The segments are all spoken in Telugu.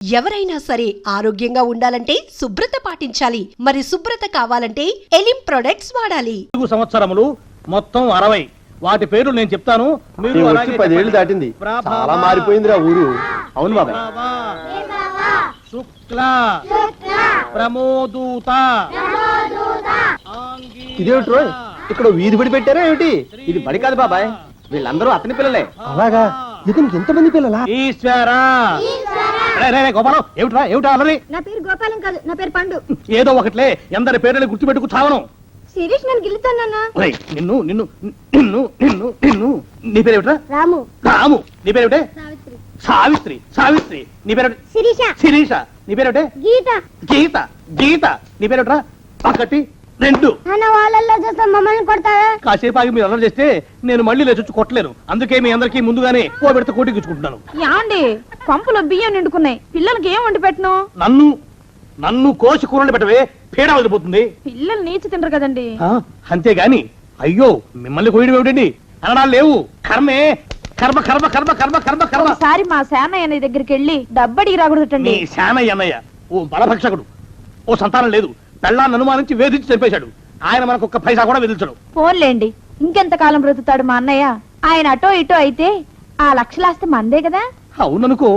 ఎవరైనా సరే ఆరోగ్యంగా ఉండాలంటే శుభ్రత పాటించాలి. మరి శుభ్రత కావాలంటే ఎలిం ప్రొడక్ట్స్ వాడాలి. 4 సంవత్సరములు మొత్తం 60. వాటి పేర్లు నేను చెప్తాను. మీరు వచ్చి 10 ఏళ్ళు దాటింది. చాలా మారిపోయిందిరా ఊరు. అవును బాబాయ్. శుక్ల ప్రమోదూత. ఇదేమిటి రోయ్, ఇక్కడ వీధి బడి పెట్టారా ఏమిటి? ఇది బడి కాదు బాబాయ్, వీళ్ళందరూ అతని పిల్లలే. అలాగా? ఇతనికి ఎంతమంది పిల్లలా? ఈశ్వరా. గోపాలం ఏమిట్రా, ఏమిటా అలరి? నా పేరు గోపాలం కాదు, నా పేరు పండు. ఏదో ఒకట్లే, ఎందరి పేర్లని గుర్తుపెట్టుకు చావను. శిరీష్ నన్ను గిల్లుతానన్నా. నిన్ను నిన్ను నిన్ను నిన్ను నిన్ను నీ పేరేమిట్రా? రాము. రాము. నీ పేరేమిటే? సావిత్రి. సావిత్రి. సావిత్రి. నీ పేరు? శిరీష. శిరీష. నీ పేరేమిటే? గీత. గీత. గీత. నీ పేరేమిట్రా? ఒకటి 2. నాన్న వాళ్ళల్లో చూస్తే మమ్మల్ని కొడతారా? కాసేపు ఆగి మీరు అల్లరి చేస్తే నేను మళ్ళీ లేచొచ్చి కొట్టలేను. అందుకే మీ అందరికీ ముందుగానే ఓ పెడితే కోటికిచ్చుకుంటున్నాను. యాండి పంపులో బియ్యం నిండుకున్నాయి, పిల్లలకి ఏం వండి పెట్టను? నన్ను కోసి కూరలు పెట్టవే, పేడ వదిలిపోతుంది. పిల్లలు నీచి తింటారు కదండి. అంతేగాని అయ్యో మిమ్మల్ని కోయడం ఏమిటండి? అనడాలు లేవు. కర్మే కర్మ కర్మ కర్మ కర్మ కర్మ కర్మ. ఒకసారి మా శానయ్య అన్నయ్య దగ్గరికి వెళ్ళి డబ్బడికి నీ రాకూడదటండి. శానయ్య అన్నయ్య ఓ బలభక్షకుడు. ఓ సంతానం లేదు, పెళ్ళాన్ని అనుమానించి వేధించి చంపేశాడు. ఆయన మనకు ఒక్క పైసా కూడా వెదిల్చడు. ఫోన్లేండి, ఇంకెంత కాలం బ్రతుకుతాడు మా అన్నయ్య? ఆయన అటో ఇటో అయితే ఆ లక్షలాస్తే మందే కదా. అవుననుకో,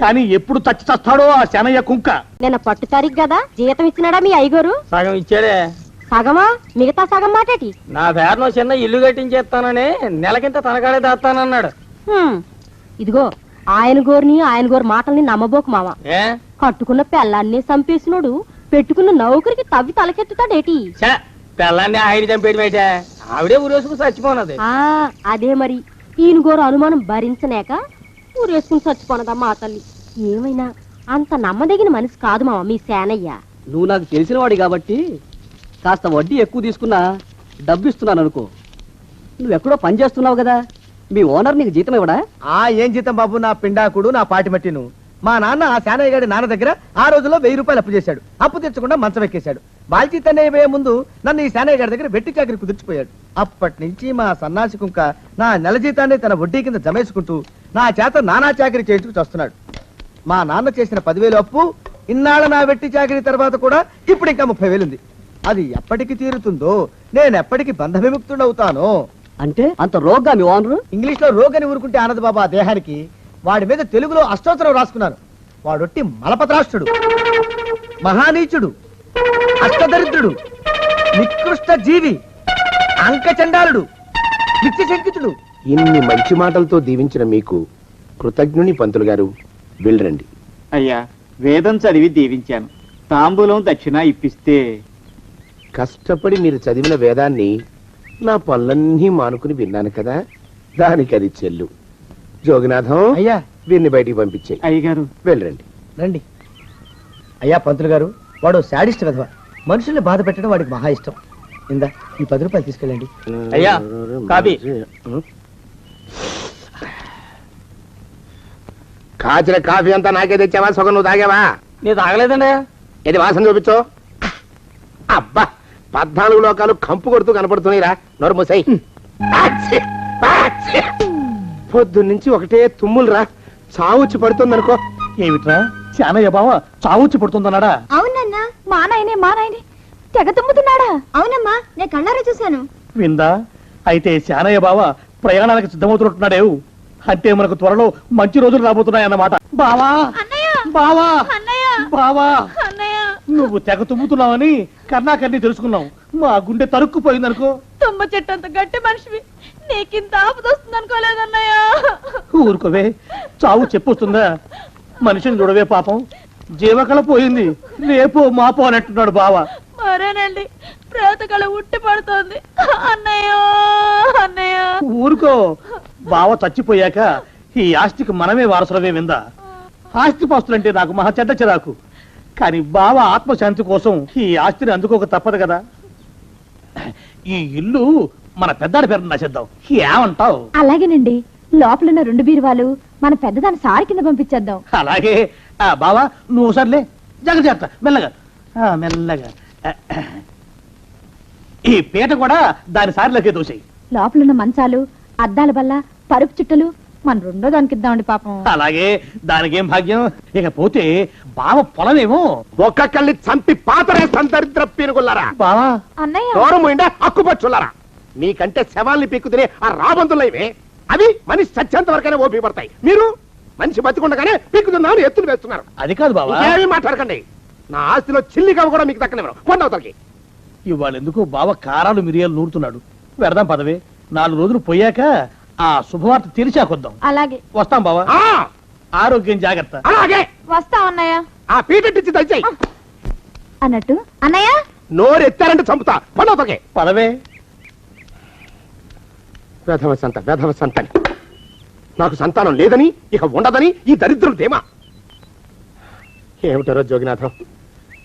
కానీ ఎప్పుడు చచ్చి చస్తాడో ఆ శానయ్య కుంక. నిన్న పట్టు తారీఖు కదా, జీతం ఇచ్చినాడా మీ అయ్యగారు? సగం ఇచ్చాడే. సగమా? మిగతా సగం మాటేటి? నా పేరును చిన్న ఇల్లు కట్టించేస్తానని నెలకింత తనకాడే దాస్తానన్నాడు. ఇదిగో ఆయన గోరిని ఆయన గోరు మాటల్ని నమ్మబోకు మామ. ఏ కట్టుకున్న పెళ్ళాన్ని చంపేసినోడు పెట్టుకున్న నౌకరికి తవ్వి తలకెత్తుతాడేటి? పిల్లాన్ని ఆయన చంపేయడమేటే, ఆవిడే ఊరేసుకు చచ్చిపోనది. అదే మరి, ఈయన గోరు అనుమానం భరించలేక ఊరేసుకుని చచ్చిపోనదమ్మా ఆ తల్లి. ఏమైనా అంత నమ్మదగిన మనిషి కాదు మామ మీ సేనయ్య. నువ్వు నాకు తెలిసిన వాడి కాబట్టి కాస్త వడ్డీ ఎక్కువ తీసుకున్నా డబ్బు ఇస్తున్నాను అనుకో. నువ్వెక్కడో పని చేస్తున్నావు కదా, మీ ఓనర్ నీకు జీతం ఇవ్వడా? ఏం జీతం బాబు, నా పిండాకుడు నా పాటి మట్టిను. మా నాన్న ఆ శానయ్య గారి నాన్న దగ్గర ఆ రోజుల్లో 1000 రూపాయలు అప్పు చేశాడు. అప్పు తెచ్చకుండా మంచం ఎక్కేశాడు. బాల్చీతన్నయ్య పోయే ముందు నన్ను ఈ శానయ్య గారి దగ్గర వెట్టి చాకరి కుదిర్చిపోయాడు. అప్పటి నుంచి మా సన్నాసి కుంక నా నెల జీతాన్ని తన వడ్డీ కింద జమేసుకుంటూ నా చేత నానా చాకరీ చేయించుకు వస్తున్నాడు. మా నాన్న చేసిన 10,000 అప్పు ఇన్నాళ్ళ నా వెట్టి చాకరీ తర్వాత కూడా ఇప్పుడు ఇంకా 30,000 ఉంది. అది ఎప్పటికి తీరుతుందో, నేను ఎప్పటికి బంధ విముక్తుడవుతానో. అంటే అంత రోగ్గా మీ ఓనరు? ఇంగ్లీష్ లో రోగని ఊరుకుంటే ఆనదు బాబా దేహానికి. వాడి మీద తెలుగులో అష్టోత్తరం రాసుకున్నాను. వాడొట్టి మలపత్రాష్ట్రుడు, మహానీచుడు, అష్టదరిద్రుడు, నికృష్ట జీవి, అంకచండాలుడు, నిత్యశంకితుడు. ఇన్ని మంచి మాటలతో దీవించిన మీకు కృతజ్ఞుని పంతులు గారు. వెళ్ళరండి. అయ్యా, వేదం చదివి దీవించాను, తాంబూలం దక్షిణ ఇప్పిస్తే. కష్టపడి మీరు చదివిన వేదాన్ని నా పనులన్నీ మానుకుని విన్నాను కదా, దానికి అది చెల్లు. జోగినాథం, అయ్యా వీరిని బయటికి పంపించే. అయ్యగారు వెళ్ళరండి. రండి. అయ్యా పంతులు గారు, వాడు శాడిస్ట్ విధవ. మనుషుల్ని బాధ పెట్టడం వాడికి మహా ఇష్టం. ఇందా ఈ 10 రూపాయలు తీసుకెళ్ళండి. అయ్యా కాపీ. కాచిన కాఫీ అంతా నాకే తెచ్చావా? సగం నువ్వు తాగావా? నేను తాగలేదండి. ఇది వాసన చూపించు. అబ్బా, 14 లోకాలు కంపు కొడుతూ కనపడుతున్నాయిరా. నోరు మూసాయి. పొద్దున్నుంచి ఒకటే తుమ్ములురా. చావుచ్చి పడుతుందనుకో. ఏమిట్రా, శానయ్య బావ చావుచ్చి పడుతుందన్నాడా? అవునన్నా. మా నాయనే తెగ తుమ్ముతున్నాడా? అవునమ్మా, నేను కళ్ళారా చూశాను. విందా? అయితే శానయ్య బావ ప్రయాణానికి సిద్ధమవుతున్నట్టున్నాడేవు. అంటే మనకు త్వరలో మంచి రోజులు రాబోతున్నాయన్నమాట. బావా బావా బావా, నువ్వు తెగ తుమ్ముతున్నావని కర్ణాకర్ణి తెలుసుకున్నావు. మా గుండె తరుక్కుపోయిందనుకో. తుమ్మ చెట్టు అంత గట్టి మనిషివి, నీకింత ఆపద వస్తుంది అనుకోలేదన్నయ్య. ఊరుకోవే, చావు చెప్పొస్తుందా? మనిషిని చూడవే పాపం, జీవకళ పోయింది. రేపో మాపో అన్నట్టున్నాడు బావ. మరేనండి, ప్రేతకళ ఉట్టి పడుతోంది అన్నయ్య. అన్నయ్య ఊరుకో, బావ చచ్చిపోయాక ఈ ఆస్తికి మనమే వారసులమే. విందా? ఆస్తి పాస్తులంటే నాకు మహా చెడ్డ చిరాకు. కానీ బావ ఆత్మశాంతి కోసం ఈ ఆస్తిని అందుకోక తప్పదు కదా. ఈ ఇల్లు మన పెద్దాడి పేరు నచ్చేద్దాం. ఏమంటావు? అలాగేనండి, లోపలున్న 2 బీరువాలు మన పెద్దదాన్ని సారి కింద పంపించేద్దాం. అలాగే. బావా నువ్వు సర్లే, జాగ్రత్త, మెల్లగా మెల్లగా. ఈ పీట కూడా దాని సారిలోకే దోసేయి. లోపలున్న మంచాలు, అద్దాల బల్ల, పరుపు చుట్టలు మన రెండో దానికి ఇద్దామండి పాపం. అలాగే దానికేం భాగ్యం. ఇకపోతే బావ పొలమేమో. ఒక్కొక్కళ్ళని చంపి పాతరేస్తాను దరిద్ర పీనుకున్నారా. బావా అన్నయ్య దూరం పోయిండా అక్కుపచ్చులారా. మీకంటే శవాల్ని పీక్కుతినే ఆ రాబందులు ఇవే. అవి మనిషి చచ్చేంత వరకైనా ఓపి పడతాయి. మీరు మనిషి బతికుండగానే పీక్కుతున్నామని ఎత్తులు వేస్తున్నారు. అది కాదు బావా. ఏమీ మాట్లాడకండి. నా ఆస్తిలో చిల్లికవ కూడా మీకు దక్కనివ్వరు. కొండవతలకి. ఇవాళ ఎందుకో బావ కారాలు మిరియాలు నూరుతున్నాడు. పెడదాం పదవే. 4 రోజులు పోయాక ఆ శుభవార్త తెలిసాకొద్దాం. అలాగే వస్తాం బావా. ఆ, ఆరోగ్యం జాగ్రత్త. అలాగే వస్తాం అన్నయ్య. ఆ పీటెట్టించి దయచేయి. అన్నట్టు అన్నయ్య నోరు ఎత్తారంటే చంపుతా. కొండవతలకి. పదవే. వేధవ సంతానం. నాకు సంతానం లేదని ఇక ఉండదని ఈ దరిద్రం ధీమా. ఏమిటారో జోగినాథం,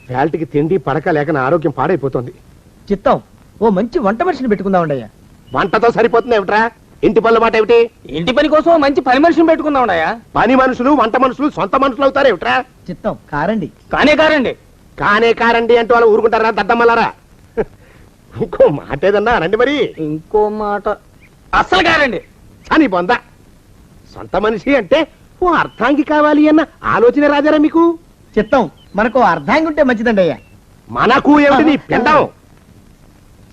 వేల్టికి తిండి పడక లేక నా ఆరోగ్యం పాడైపోతుంది. చిత్తం ఓ మంచి వంట మనిషిని పెట్టుకుందామండి అయ్యా. వంటతో సరిపోతుంది ఏమిట్రా? ఇంటి పనుల మాట ఏమిటి? ఇంటి పని కోసం మంచి పని మనిషిని పెట్టుకుందామయ్యా. పని మనుషులు వంట మనుషులు సొంత మనుషులు అవుతారు ఏమిట్రా? చిత్తం కారండి. కానే కారండి. కానే కారండి అంటూ వాళ్ళు ఊరుకుంటారా దద్దమ్మలారా? ఇంకో మాట ఏదన్నా రండి మరి. ఇంకో మాట అస్సలు కారండి. అని బొంద. సొంత మనిషి అంటే ఓ అర్థాంగి కావాలి అన్న ఆలోచన రాజారా మీకు? చిత్తం మనకు అర్ధాంగి ఉంటే మంచిదండి అయ్యా. మనకు ఏమిటి నీ పిండం?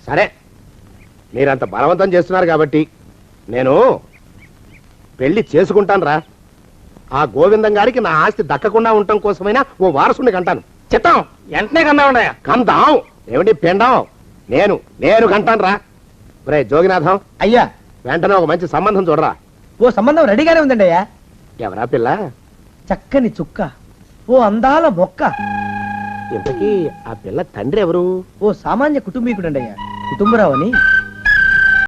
సరే, మీరంత బలవంతం చేస్తున్నారు కాబట్టి నేను పెళ్లి చేసుకుంటాను రా. ఆ గోవిందం గారికి నా ఆస్తి దక్కకుండా ఉండటం కోసమైనా ఓ వారసుని కంటాను. చిత్తం వెంటనే కన్నామయ్యా. కందాం ఏమిటి పిండం? నేను కంటాను రా. రే జోగినాథం, అయ్యా వెంటనే ఒక మంచి సంబంధం చూడరా. ఓ సంబంధం రెడీగానే ఉందండి అయ్యా. ఎవరా పిల్ల? చక్కని చుక్క, ఓ అందాల మొక్క, ఇంతకీ ఆ పిల్ల తండ్రి ఎవరు? ఓ సామాన్య కుటుంబీకుడండి అయ్యా. కుటుంబరావు అని.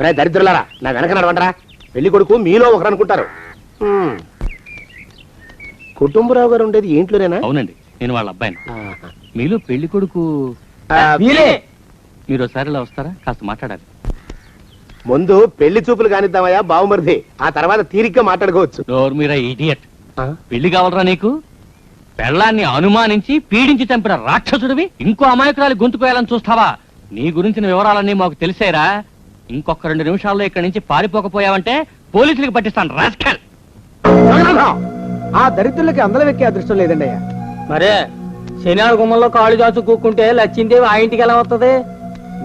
రే దరిద్రులారా, నా వెనక నడవండరా. పెళ్లి కొడుకు మీలో ఒకరు అనుకుంటారు. కుటుంబరావు గారు ఉండేది ఇంట్లోనేనా? అవునండి, నేను వాళ్ళ అబ్బాయిని. ఆహా. మీలో పెళ్లి కొడుకు మీరే. మీరు ఒకసారి ఇలా వస్తారా? కాస్త మాట్లాడాలి. ముందు పెళ్లి చూపులు కానిద్దామయ్యా బావుమరిది. ఆ తర్వాత తీరిగ్గా మాట్లాడుకోవచ్చు. మీరా ఇడియట్. పెళ్లి కావాలరా నీకు? పెళ్ళాన్ని అనుమానించి పీడించి చంపిన రాక్షసుడివి ఇంకో అమాయకురాలి గొంతుకోయాలని చూస్తావా? నీ గురించిన వివరాలన్నీ మాకు తెలిసేరా. ఇంకొక 2 నిమిషాల్లో ఇక్కడి నుంచి పారిపోకపోయావంటే పోలీసులకు పట్టిస్తాను. రాస్కల్. ఆ దరిద్రులకి అందలం ఎక్కే అదృష్టం లేదండి అయ్యా. మరే శనివారం గుమ్మంలో కాళ్ళు దాచు కూకుంటే లచ్చిందేవి ఆ ఇంటికి ఎలా వస్తుంది?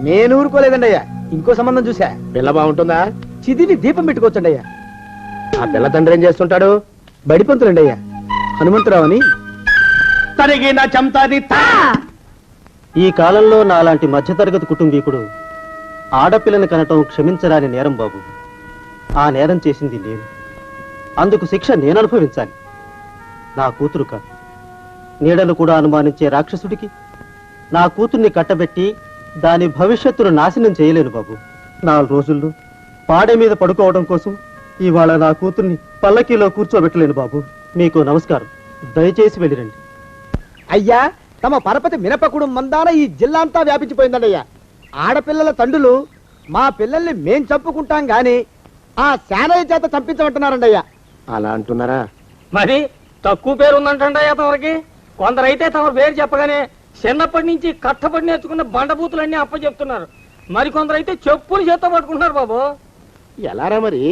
నేను ఊరుకోలేదండి అయ్యా. ఇంకో సంబంధం చూసా. పిల్ల బాగుంటుందా? చిదివి దీపం పెట్టుకోవచ్చండి అయ్యా. ఆ పిల్ల తండ్రి ఏం చేస్తుంటాడు? బడిపంతులండి అయ్యా. హనుమంతరావు అని. తరిగిన చంతాది ఈ కాలంలో నాలాంటి మధ్యతరగతి కుటుంబీకుడు ఆడపిల్లని కనటం క్షమించరాని నేరం బాబు. ఆ నేరం చేసింది నేను. అందుకు శిక్ష నేను అనుభవించాలి. నా కూతురు కాదు. నీడను కూడా అనుమానించే రాక్షసుడికి నా కూతుర్ని కట్టబెట్టి దాని భవిష్యత్తును నాశనం చేయలేను బాబు. 4 రోజుల్లో పాడె మీద పడుకోవడం కోసం ఇవాళ నా కూతుర్ని పల్లకీలో కూర్చోబెట్టలేను బాబు. మీకు నమస్కారం. దయచేసి వెళ్ళిరండి. అయ్యా తమ పరపతి మినపకుడు మందాన ఈ జిల్లా అంతా వ్యాపించిపోయిందండి అయ్యా. ఆడపిల్లల తండ్రులు మా పిల్లల్ని మేం చంపుకుంటాం గాని ఆ శానయ్య చేత చంపించమంటున్నారండి అయ్యా. అలా అంటున్నారా? మరి తక్కువ పేరు ఉందంటయ్యా తమరికి. కొందరైతే తమ పేరు చెప్పగానే చిన్నప్పటి నుంచి కట్టపడి నేర్చుకున్న బండబూతులన్నీ అప్పచెప్తున్నారు. మరి కొందరైతే చెప్పులు చేత్తో పట్టుకుంటున్నారు బాబు. ఎలారా మరి?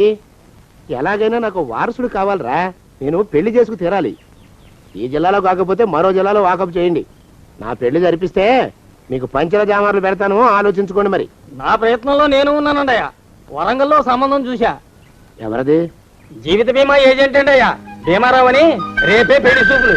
ఎలాగైనా నాకు వారసుడు కావాలరా. నేను పెళ్లి చేసుకు తీరాలి. ఈ జిల్లాలో కాకపోతే మరో జిల్లాలో వాకప్ చేయండి. నా పెళ్లి జరిపిస్తే మీకు పంచల జామార్లు పెడతాను. ఆలోచించుకోండి మరి. నా ప్రయత్నంలో నేను ఉన్నానండయ్యా. వరంగల్లో సంబంధం చూశా. ఎవరది? జీవిత బీమా ఏజెంట్ అండి అయ్యా. భీమారావు అని. రేపే పెళ్లి చూపులు.